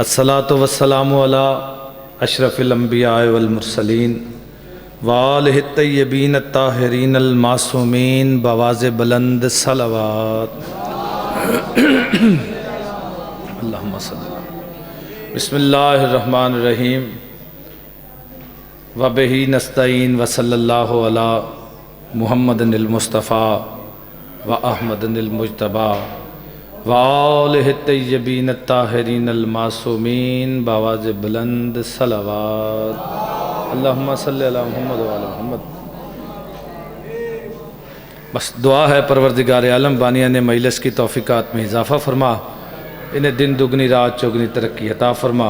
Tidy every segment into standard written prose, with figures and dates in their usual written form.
الصلاۃ والسلام علی اشرف الانبیاء والمرسلین وآلہ الطیبین الطاہرین المعصومین بآواز بلند صلوات اللہم صلی اللہ بسم اللہ الرحمن الرحیم وبہ نستعین وصلی اللہ علی محمد المصطفیٰ وأحمد المجتبیٰ وآلہ الطیبین الطاہرین المعصومین بآواز بلند صلوات اللہم صلی علی محمد وعلی محمد۔ بس دعا ہے پروردگار عالم بانیان مجلس کی توفیقات میں اضافہ فرما، انہیں دن دگنی رات چوگنی ترقی عطا فرما،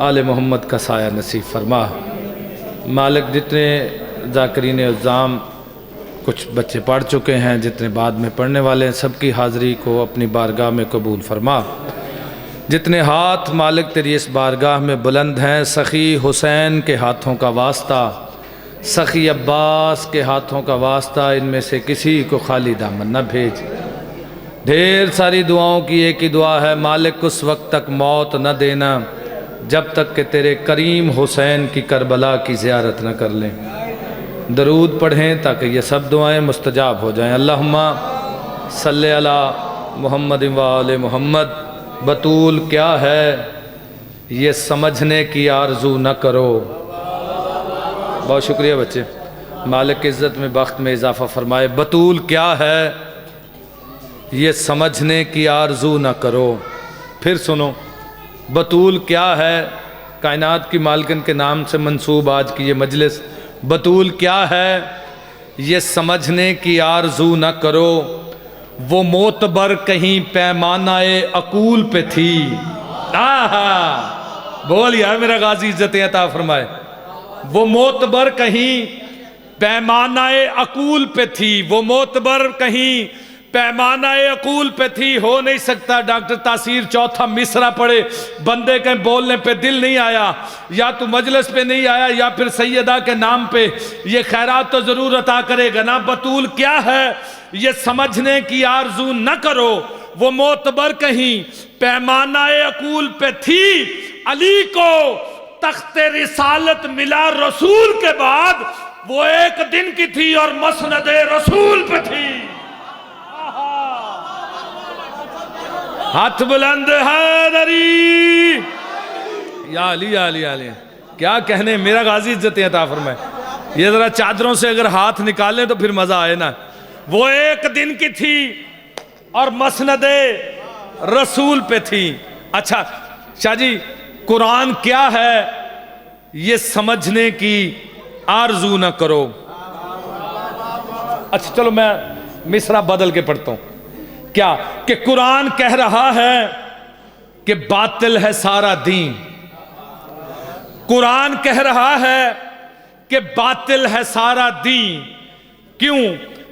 آل محمد کا سایہ نصیب فرما۔ مالک جتنے ذاکرین عظام کچھ بچے پڑھ چکے ہیں، جتنے بعد میں پڑھنے والے ہیں، سب کی حاضری کو اپنی بارگاہ میں قبول فرما۔ جتنے ہاتھ مالک تیری اس بارگاہ میں بلند ہیں، سخی حسین کے ہاتھوں کا واسطہ، سخی عباس کے ہاتھوں کا واسطہ، ان میں سے کسی کو خالی دامن نہ بھیج۔ ڈھیر ساری دعاؤں کی ایک ہی دعا ہے، مالک اس وقت تک موت نہ دینا جب تک کہ تیرے کریم حسین کی کربلا کی زیارت نہ کر لیں۔ درود پڑھیں تاکہ یہ سب دعائیں مستجاب ہو جائیں۔ اللہم صلی علی محمد وآل محمد۔ بطول کیا ہے یہ سمجھنے کی آرزو نہ کرو۔ بہت شکریہ بچے، مالک عزت میں بخت میں اضافہ فرمائے۔ بطول کیا ہے یہ سمجھنے کی آرزو نہ کرو۔ پھر سنو، بطول کیا ہے، کائنات کی مالکن کے نام سے منسوب آج کی یہ مجلس۔ بطول کیا ہے یہ سمجھنے کی آرزو نہ کرو، وہ معتبر کہیں پیمانہ عقول پہ تھی۔ بول یار میرا غازی عزتیں عطا فرمائے۔ وہ معتبر کہیں پیمانہ عقول پہ تھی، وہ معتبر کہیں پیمانہ عقول پہ تھی۔ ہو نہیں سکتا ڈاکٹر تاثیر چوتھا مصرع پڑھے، بندے کے بولنے پہ دل نہیں آیا، یا تو مجلس پہ نہیں آیا یا پھر سیدہ کے نام پہ یہ خیرات تو ضرور عطا کرے گا نا۔ بطول کیا ہے یہ سمجھنے کی آرزو نہ کرو، وہ معتبر کہیں پیمانہ عقول پہ تھی۔ علی کو تخت رسالت ملا رسول کے بعد، وہ ایک دن کی تھی اور مسند رسول پہ تھی۔ ہاتھ بلند حیدری یا علی یا علی یا علی، کیا کہنے، میرا غازی عزتیں عطا فرمائے۔ یہ ذرا چادروں سے اگر ہاتھ نکالیں تو پھر مزہ آئے نا۔ وہ ایک دن کی تھی اور مسند رسول پہ تھی۔ اچھا شاہ جی، قرآن کیا ہے یہ سمجھنے کی آرزو نہ کرو۔ اچھا چلو میں مصرع بدل کے پڑھتا ہوں۔ کیا کہ قرآن کہہ رہا ہے کہ باطل ہے سارا دین۔ قرآن کہہ رہا ہے کہ باطل ہے سارا دین، کیوں؟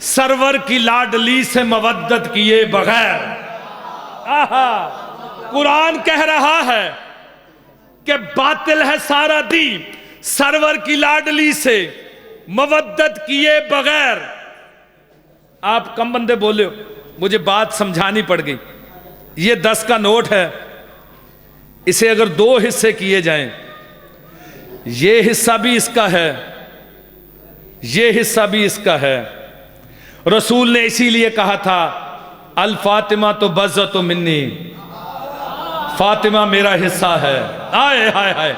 سرور کی لاڈلی سے مودت کیے بغیر۔ قرآن کہہ رہا ہے کہ باطل ہے سارا دین، سرور کی لاڈلی سے مودت کیے بغیر۔ آپ کم بندے بولے ہو، مجھے بات سمجھانی پڑ گئی۔ یہ 10 کا نوٹ ہے، اسے اگر 2 حصے کیے جائیں، یہ حصہ بھی اس کا ہے، یہ حصہ بھی اس کا ہے۔ رسول نے اسی لیے کہا تھا الفاطمہ تو بزت منی، فاطمہ میرا حصہ ہے۔ آئے ہائے ہائے،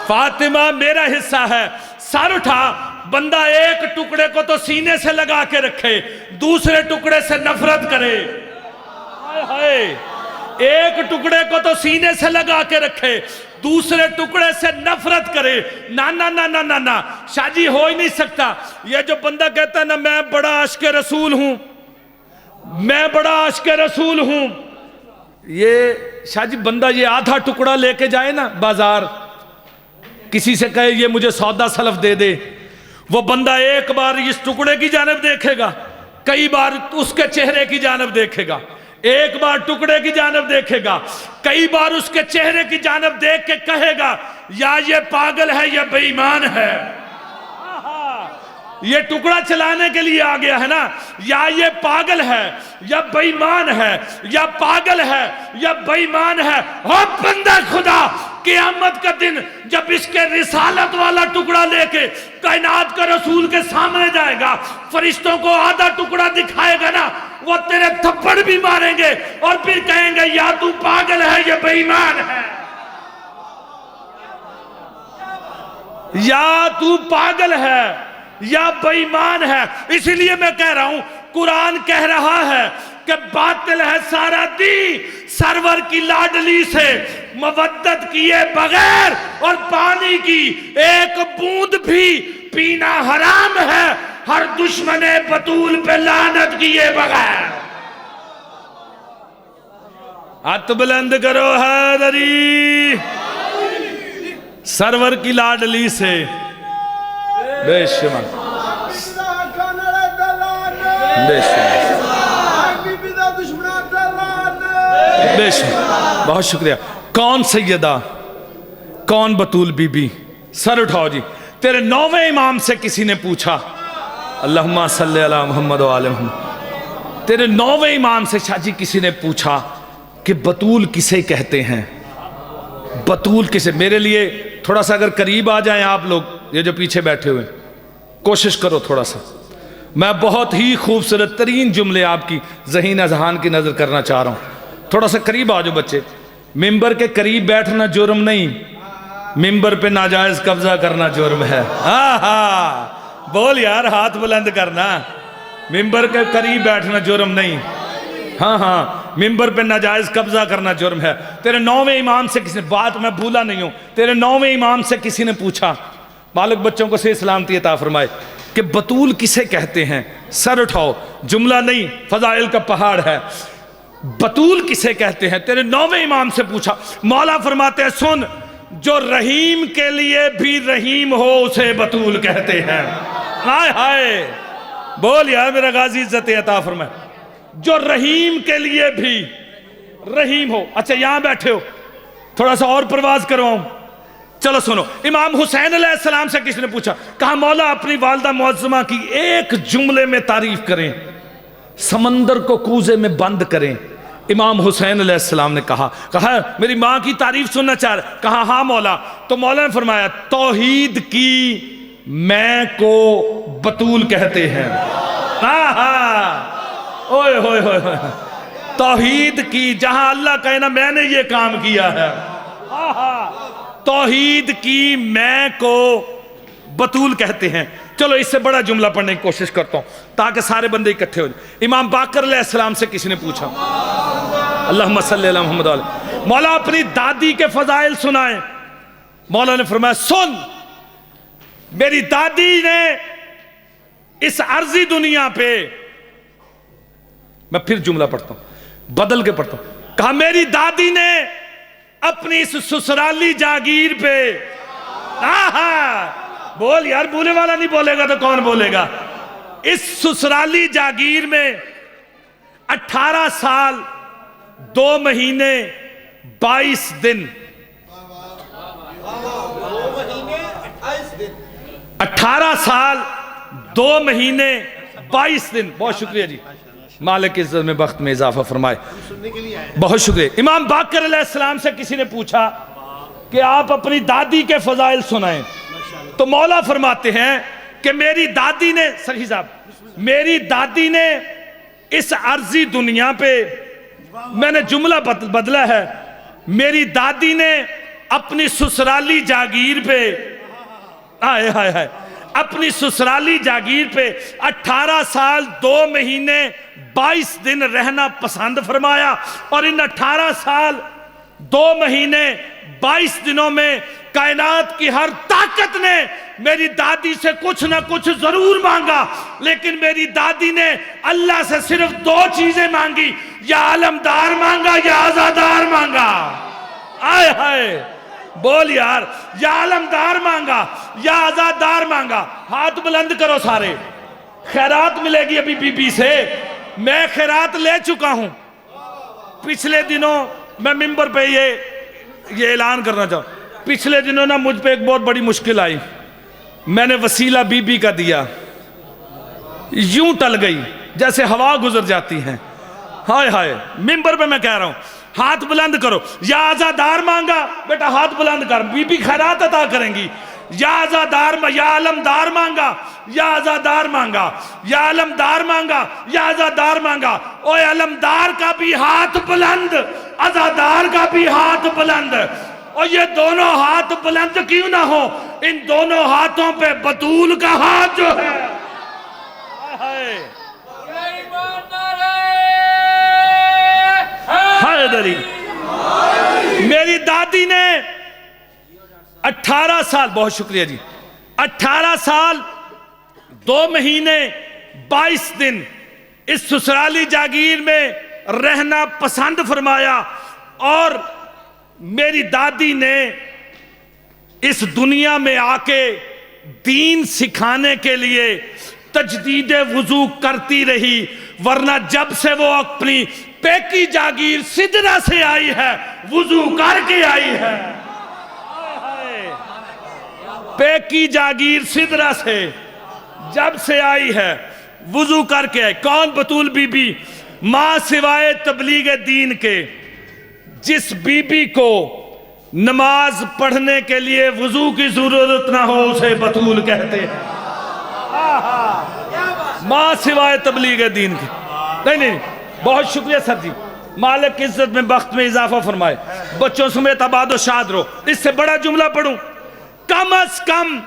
فاطمہ میرا حصہ ہے۔ سر اٹھا، بندہ ایک ٹکڑے کو تو سینے سے لگا کے رکھے، دوسرے ٹکڑے سے نفرت کرے۔ ہائے ہائے، ایک ٹکڑے کو تو سینے سے لگا کے رکھے، دوسرے ٹکڑے سے نفرت کرے۔ نا نا نا نا نا نا، شاہ جی ہو ہی نہیں سکتا۔ یہ جو بندہ کہتا ہے نا میں بڑا عاشق رسول ہوں، میں بڑا عاشق رسول ہوں، یہ شاہ جی بندہ یہ آدھا ٹکڑا لے کے جائے نا بازار، کسی سے کہے یہ مجھے سودا سلف دے دے، وہ بندہ ایک بار اس ٹکڑے کی جانب دیکھے گا، کئی بار اس کے چہرے کی جانب دیکھے گا، ایک بار ٹکڑے کی جانب دیکھے گا، کئی بار اس کے چہرے کی جانب دیکھ کے کہے گا یا یہ پاگل ہے یا بے ایمان ہے۔ یہ ٹکڑا چلانے کے لیے آ گیا ہے نا، یا یہ پاگل ہے یا بے ایمان ہے، یا پاگل ہے یا بے ایمان ہے۔ اور بندہ خدا، قیامت کا دن جب اس کے رسالت والا ٹکڑا لے کے کائنات کا رسول کے سامنے جائے گا، فرشتوں کو آدھا ٹکڑا دکھائے گا نا، وہ تیرے تھپڑ بھی ماریں گے اور پھر کہیں گے یا تو پاگل ہے یا بے ایمان ہے، یا تو پاگل ہے یا بے ایمان ہے۔ اسی لیے میں کہہ رہا ہوں، قرآن کہہ رہا ہے کہ باطل ہے سارا دین سرور کی لاڈلی سے مودت کیے بغیر، اور پانی کی ایک بوند بھی پینا حرام ہے ہر دشمن بطول پہ لعنت کیے بغیر۔ ہاتھ بلند کرو حیدری، سرور کی لاڈلی سے بے شمار بے شمار، بہت شکریہ۔ کون سیدہ، کون بطول بی بی؟ سر اٹھاؤ جی۔ تیرے 9ویں امام سے کسی نے پوچھا، اللہم صلی علی محمد و آل محمد، تیرے 9ویں امام سے شاہ جی کسی نے پوچھا کہ بطول کسے کہتے ہیں؟ بطول کسے؟ میرے لیے تھوڑا سا اگر قریب آ جائیں آپ لوگ، یہ جو پیچھے بیٹھے ہوئے، کوشش کرو تھوڑا سا، میں بہت ہی خوبصورت ترین جملے آپ کی ذہین اذہان کی نظر کرنا چاہ رہا ہوں، تھوڑا سا قریب آ جاؤ بچے۔ ممبر کے قریب بیٹھنا جرم نہیں، ممبر پہ ناجائز قبضہ کرنا جرم ہے۔ ہاں ہاں بول یار، ہاتھ بلند کرنا۔ ممبر کے قریب بیٹھنا جرم نہیں، ہاں ہاں ممبر پہ ناجائز قبضہ کرنا جرم ہے۔ تیرے 9ویں امام سے کسی نے، بات میں بھولا نہیں ہوں، تیرے 9ویں امام سے کسی نے پوچھا، مالک بچوں کو صحیح سلامتی عطا فرمائے، کہ بطول کسے کہتے ہیں؟ سر اٹھاؤ، جملہ نہیں فضائل کا پہاڑ ہے۔ بطول کسے کہتے ہیں؟ تیرے 9ویں امام سے پوچھا۔ مولا فرماتے ہیں سن، جو رحیم کے لیے بھی رحیم ہو اسے بطول کہتے ہیں۔ ہائے ہائے بول یار، میرا غازی عزت عطا فرمائے۔ جو رحیم کے لیے بھی رحیم ہو۔ اچھا یہاں بیٹھے ہو، تھوڑا سا اور پرواز کرواؤں، چلو سنو۔ امام حسین علیہ السلام سے کسی نے پوچھا، کہا مولا اپنی والدہ معظمہ کی ایک جملے میں تعریف کریں، سمندر کو کوزے میں بند کریں۔ امام حسین علیہ السلام نے کہا میری ماں کی تعریف سننا چاہ رہے؟ کہا ہاں مولا۔ تو مولا نے فرمایا توحید کی میں کو بطول کہتے ہیں۔ ہاں ہاں اوئے ہوئے ہوئے، توحید کی، جہاں اللہ کہے نا میں نے یہ کام کیا ہے، توحید کی میں کو بطول کہتے ہیں۔ چلو اس سے بڑا جملہ پڑھنے کی کوشش کرتا ہوں تاکہ سارے بندے اکٹھے ہو جائیں۔ امام باقر علیہ السلام سے کسی نے پوچھا، اللہم صلی علی محمد علیہ، مولا اپنی دادی کے فضائل سنائیں۔ مولا نے فرمایا سن، میری دادی نے اس عرضی دنیا پہ، میں پھر جملہ پڑھتا ہوں، بدل کے پڑھتا ہوں، کہا میری دادی نے اپنی اس سسرالی جاگیر پہ، بول یار، بولے والا نہیں بولے گا تو کون بولے گا، اس سسرالی جاگیر میں 18 سال 2 مہینے 22 دن 18 سال 2 مہینے 22 دن، بہت شکریہ جی، مالک عزت میں بخت میں اضافہ فرمائے، بہت شکریہ۔ امام باقر علیہ السلام سے کسی نے پوچھا کہ آپ اپنی دادی کے فضائل سنائیں، تو مولا فرماتے ہیں کہ میری دادی نے، صحیح صاحب، میری دادی نے اس عرضی دنیا پہ، میں نے جملہ بدلا ہے، میری دادی نے اپنی سسرالی جاگیر پہ، آئے ہائے ہائے، اپنی سسرالی جاگیر پہ 18 سال 2 مہینے 22 دن رہنا پسند فرمایا، اور ان 18 سال 2 مہینے 22 دنوں میں کائنات کی ہر طاقت نے میری دادی سے کچھ نہ کچھ ضرور مانگا، لیکن میری دادی نے اللہ سے صرف 2 چیزیں مانگی، یا علمدار مانگا یا آزادار مانگا۔ آئے ہائے بول یار، یا علمدار مانگا یا آزادار مانگا۔ ہاتھ بلند کرو سارے، خیرات ملے گی ابھی بی بی سے، میں خیرات لے چکا ہوں۔ پچھلے دنوں میں ممبر پہ یہ اعلان کرنا چاہوں، پچھلے دنوں نا مجھ پہ ایک بہت بڑی مشکل آئی، میں نے وسیلہ بی بی کا دیا، یوں ٹل گئی جیسے ہوا گزر جاتی ہیں. ہائے ہائے, ممبر پہ میں کہہ رہا ہوں ہاتھ بلند کرو. یا عزادار مانگا, بیٹا ہاتھ بلند کر, بی بی خیرات عطا کریں گی. یا عزادار, یا علمدار مانگا, یا عزادار مانگا, یا علمدار مانگا, یا عزادار مانگا. اوے علمدار کا بھی ہاتھ بلند, عزادار کا بھی ہاتھ بلند. اور یہ دونوں ہاتھ بلند کیوں نہ ہو, ان دونوں ہاتھوں پہ بطول کا ہاتھ جو ہے. حیدری, میری دادی نے 18 سال, بہت شکریہ جی, 18 سال 2 مہینے 22 دن اس سسرالی جاگیر میں رہنا پسند فرمایا. اور میری دادی نے اس دنیا میں آ کے دین سکھانے کے لیے تجدید وضو کرتی رہی, ورنہ جب سے وہ اپنی پیکی جاگیر سدرہ سے آئی ہے وضو کر کے آئی ہے. پیکی جاگیر سدرہ سے جب سے آئی ہے وضو کر کے آئی. کون بطول بی بی؟ ماں سوائے تبلیغ دین کے جس بی بی کو نماز پڑھنے کے لیے وضو کی ضرورت نہ ہو اسے بطول کہتے ہیں. ماں سوائے تبلیغ دین کے. نہیں, بہت شکریہ سر جی, مالک عزت میں بخت میں اضافہ فرمائے, بچوں سمیت آباد و شاد رہو. اس سے بڑا جملہ پڑھوں, کم از کم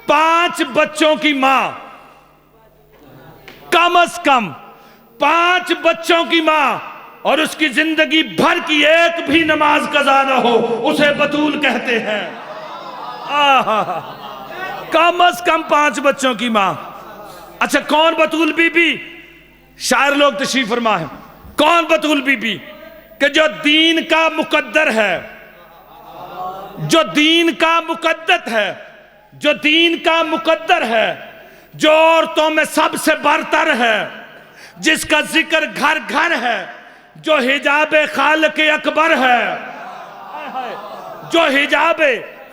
5 بچوں کی ماں, کم از کم 5 بچوں کی ماں, اور اس کی زندگی بھر کی ایک بھی نماز قضا نہ ہو اسے بطول کہتے ہیں. کم از کم 5 بچوں کی ماں. اچھا, کون بطول بی بی؟ شاعر لوگ تشریف فرما ہے. کون بطول بی بی کہ جو دین کا مقدر ہے, جو دین کا مقدر ہے, جو دین کا مقدر ہے, جو عورتوں میں سب سے برتر ہے, جس کا ذکر گھر گھر ہے, جو حجاب خالق اکبر ہے, جو حجاب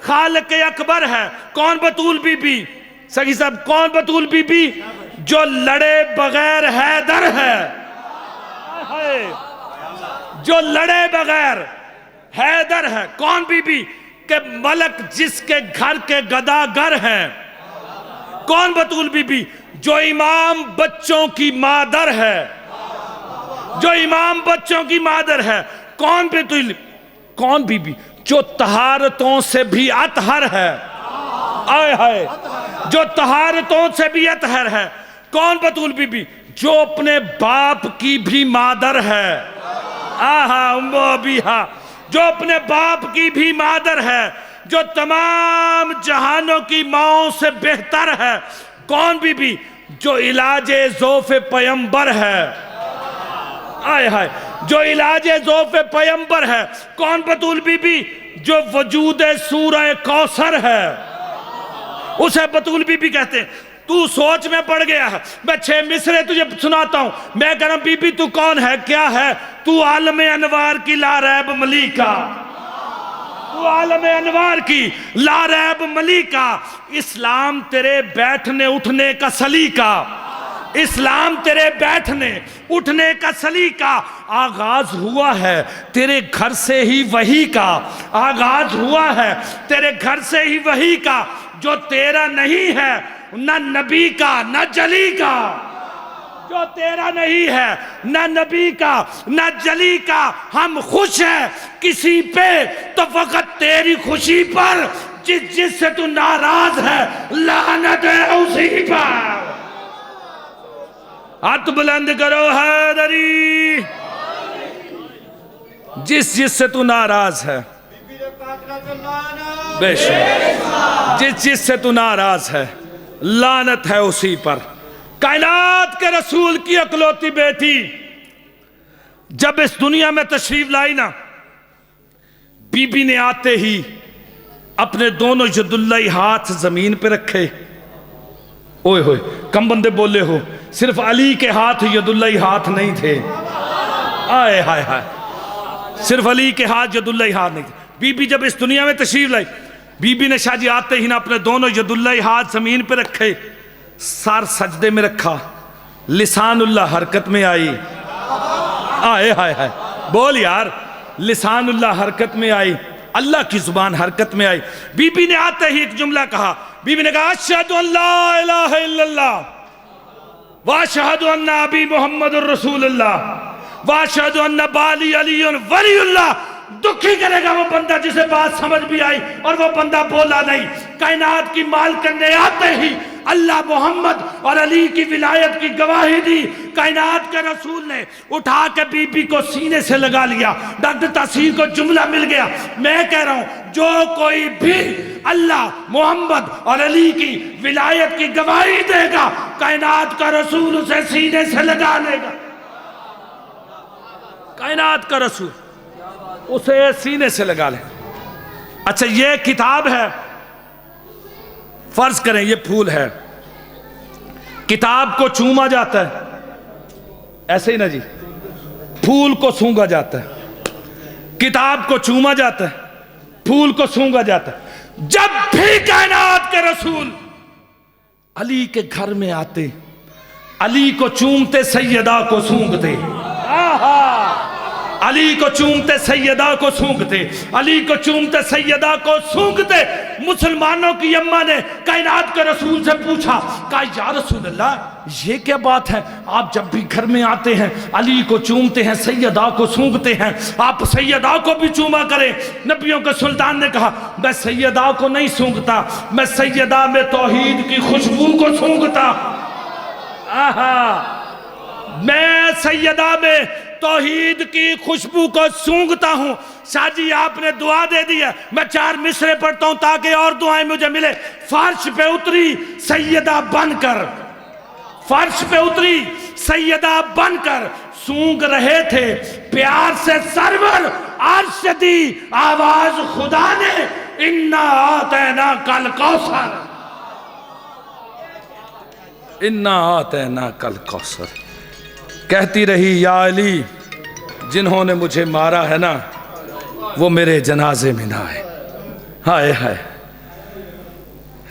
خالق اکبر ہے. کون بطول بی بی؟ سگی صاحب, کون بطول بی بی جو لڑے بغیر حیدر ہے, جو لڑے بغیر حیدر ہے. کون بی بی کہ ملک جس کے گھر کے گداگر ہیں. کون بطول بی بی جو امام بچوں کی مادر ہے, جو امام بچوں کی مادر ہے. کون بطول, کون بی بی جو طہارتوں سے بھی اطہر ہے, آئے ہائے, جو طہارتوں سے بھی اطہر ہے. کون بطول بی بی جو اپنے باپ کی بھی مادر ہے, آہا امو ابیہا, جو اپنے باپ کی بھی مادر ہے, جو تمام جہانوں کی ماؤں سے بہتر ہے. کون بی بی جو علاج ذوف پیمبر ہے, آئے ہائے, جو علاج ذوف پیمبر ہے. کون بطول بی بی جو وجود سورہ کوثر ہے, اسے بطول بی بی کہتے ہیں. تو سوچ میں پڑ گیا ہے, میں 6 مصرے تجھے سناتا ہوں. میں کہہ رہا ہوں بی بی تو کون ہے, کیا ہے؟ تو عالم انوار کی لا ریب ملیکہ, تو عالم انوار کی لا ریب ملیکہ. اسلام تیرے بیٹھنے اٹھنے کا سلیقہ, اسلام تیرے بیٹھنے اٹھنے کا سلیقہ آغاز ہوا ہے تیرے گھر سے ہی وحی کا, آغاز ہوا ہے تیرے گھر سے ہی وحی کا. جو تیرا نہیں ہے نہ نبی کا نہ جلی کا, جو تیرا نہیں ہے نہ نبی کا نہ جلی کا. ہم خوش ہیں کسی پہ تو فقط تیری خوشی پر, جس سے تو ناراض ہے لعنت ہے اسی پر. ہاتھ بلند کرو حیدری, جس سے تو ناراض ہے, بے شک جس سے تو ناراض ہے لعنت ہے اسی پر. کائنات کے رسول کی اکلوتی بیٹی جب اس دنیا میں تشریف لائی نا, بی بی نے آتے ہی اپنے دونوں یداللہ ہاتھ زمین پہ رکھے. اوئے ہوئے, کم بندے بولے ہو, صرف علی کے ہاتھ یداللہ ہاتھ نہیں تھے. آئے ہائے ہائے, صرف علی کے ہاتھ یداللہ ہاتھ نہیں تھے. بی بی جب اس دنیا میں تشریف لائی, بی بی نے شاہ جی آتے ہی نا اپنے دونوں یداللہ ہاتھ زمین پہ رکھے, سر سجدے میں رکھا، لسان اللہ حرکت میں آئی، آئے ہائے ہائے بول یار، لسان اللہ حرکت میں آئی، اللہ کی زبان حرکت میں آئی۔ بی بی نے آتے ہی ایک جملہ کہا، بی بی نے کہا اشہدو ان لا الہ الا اللہ واشہدو ان ابی محمد الرسول اللہ واشہدو ان بالی علی ولی اللہ۔ دکھی کرے گا وہ بندہ جسے بات سمجھ بھی آئی اور وہ بندہ بولا نہیں۔ کائنات کی مالکن نے آتے ہی اللہ محمد اور علی کی ولایت کی گواہی دی۔ کائنات کے رسول نے اٹھا کے بی بی کو سینے سے لگا لیا۔ ڈاکٹر تاثیر کو جملہ مل گیا۔ میں کہہ رہا ہوں جو کوئی بھی اللہ محمد اور علی کی ولایت کی گواہی دے گا، کائنات کا رسول اسے سینے سے لگا لے گا۔ کائنات کا رسول اسے سینے سے لگا لے۔ اچھا یہ کتاب ہے، فرض کریں یہ پھول ہے، کتاب کو چوما جاتا ہے ایسے ہی نا جی، پھول کو سونگا جاتا ہے، کتاب کو چوما جاتا ہے، پھول کو سونگا جاتا ہے۔ جب بھی کائنات کے رسول علی کے گھر میں آتے، علی کو چومتے سیدہ کو سونگتے، علی کو چومتے سیدہ کو سونگتے، علی کو چومتے سیدہ کو سونگتے۔ مسلمانوں کی اماں نے کائنات کے رسول سے پوچھا، کہا یا رسول اللہ یہ کیا بات ہے، آپ جب بھی گھر میں آتے ہیں علی کو چومتے ہیں سیدہ کو سونگتے ہیں، آپ سیدہ کو بھی چوما کریں۔ نبیوں کے سلطان نے کہا میں سیدہ کو نہیں سونگتا، میں سیدہ میں توحید کی خوشبو کو سونگتا، میں سیدہ میں توحید کی خوشبو کو سونگتا ہوں۔ شاہ جی آپ نے دعا دے دی ہے، میں 4 مصرے پڑھتا ہوں تاکہ اور دعائیں مجھے ملے۔ فرش پہ اتری سیدہ بن کر، فرش پہ اتری سیدہ بن کر سونگ رہے تھے پیار سے سرور عرش دی آواز خدا نے، انا آتیناک الکوثر، انا آتیناک الکوثر۔ کہتی رہی یا علی جنہوں نے مجھے مارا ہے نا وہ میرے جنازے میں نہ آئے، ہائے ہائے،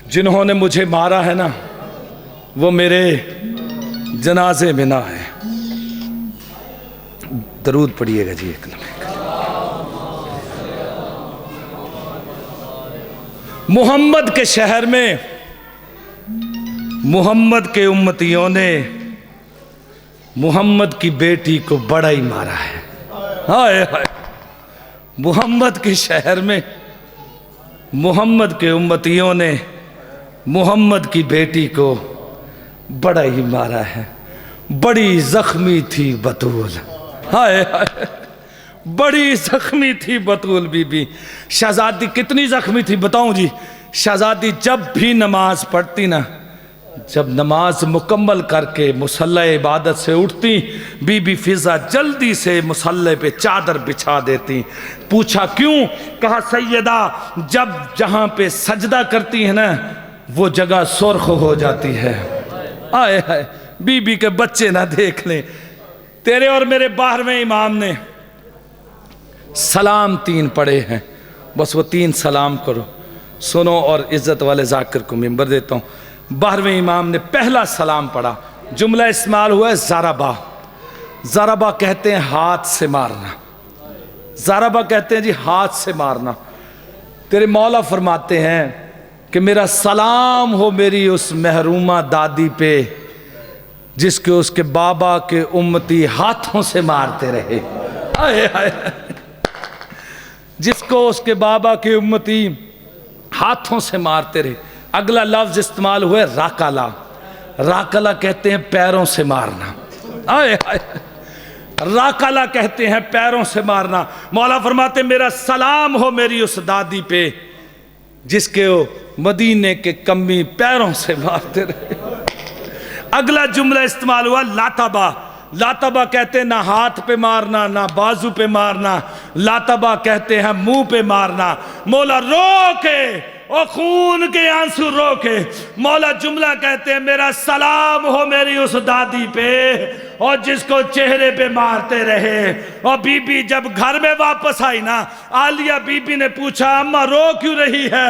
جنہوں نے مجھے مارا ہے نا وہ میرے جنازے میں نہ آئے۔ درود پڑھیے گا جی ایک لمحے۔ محمد کے شہر میں محمد کے امتیوں نے محمد کی بیٹی کو بڑا ہی مارا ہے، ہائے ہائے۔ محمد کے شہر میں محمد کے امتیوں نے محمد کی بیٹی کو بڑا ہی مارا ہے۔ بڑی زخمی تھی بطول، ہائے ہائے، بڑی زخمی تھی بطول بی بی۔ شہزادی کتنی زخمی تھی بتاؤں جی؟ شہزادی جب بھی نماز پڑھتی نا، جب نماز مکمل کر کے مصلی عبادت سے اٹھتی، بی بی فضا جلدی سے مصلی پہ چادر بچھا دیتی۔ پوچھا کیوں؟ کہا سیدہ جب جہاں پہ سجدہ کرتی ہے نا وہ جگہ سرخ ہو جاتی ہے۔ آئے ہائے، بی بی کے بچے نہ دیکھ لیں۔ تیرے اور میرے 12ویں امام نے سلام 3 پڑھے ہیں، بس وہ 3 سلام کرو، سنو، اور عزت والے ذاکر کو ممبر دیتا ہوں۔ 12ویں امام نے پہلا سلام پڑھا، جملہ استعمال ہوا ہے ضربہ۔ ضربہ کہتے ہیں ہاتھ سے مارنا، ضربہ کہتے ہیں جی ہاتھ سے مارنا۔ تیرے مولا فرماتے ہیں کہ میرا سلام ہو میری اس محرومہ دادی پہ جس کے اس کے بابا کے امتی ہاتھوں سے مارتے رہے، آئے آئے، جس کو اس کے بابا کے امتی ہاتھوں سے مارتے رہے۔ اگلا لفظ استعمال ہوئے راکالا، راکالا کہتے ہیں پیروں سے مارنا، آئے آئے، راکالا کہتے ہیں پیروں سے مارنا۔ مولا فرماتے میرا سلام ہو میری اس دادی پہ جس کے مدینے کے کمی پیروں سے مارتے رہے۔ اگلا جملہ استعمال ہوا لاتبا، لاتبا کہتے ہیں نہ ہاتھ پہ مارنا نہ بازو پہ مارنا، لاتبا کہتے ہیں منہ پہ مارنا۔ مولا رو کے اور خون کے آنسو رو کے مولا جملہ کہتے ہیں میرا سلام ہو میری اس دادی پہ اور جس کو چہرے پہ مارتے رہے۔ اور بی بی جب گھر میں واپس آئی نا، عالیہ بی بی نے پوچھا اماں رو کیوں رہی ہے؟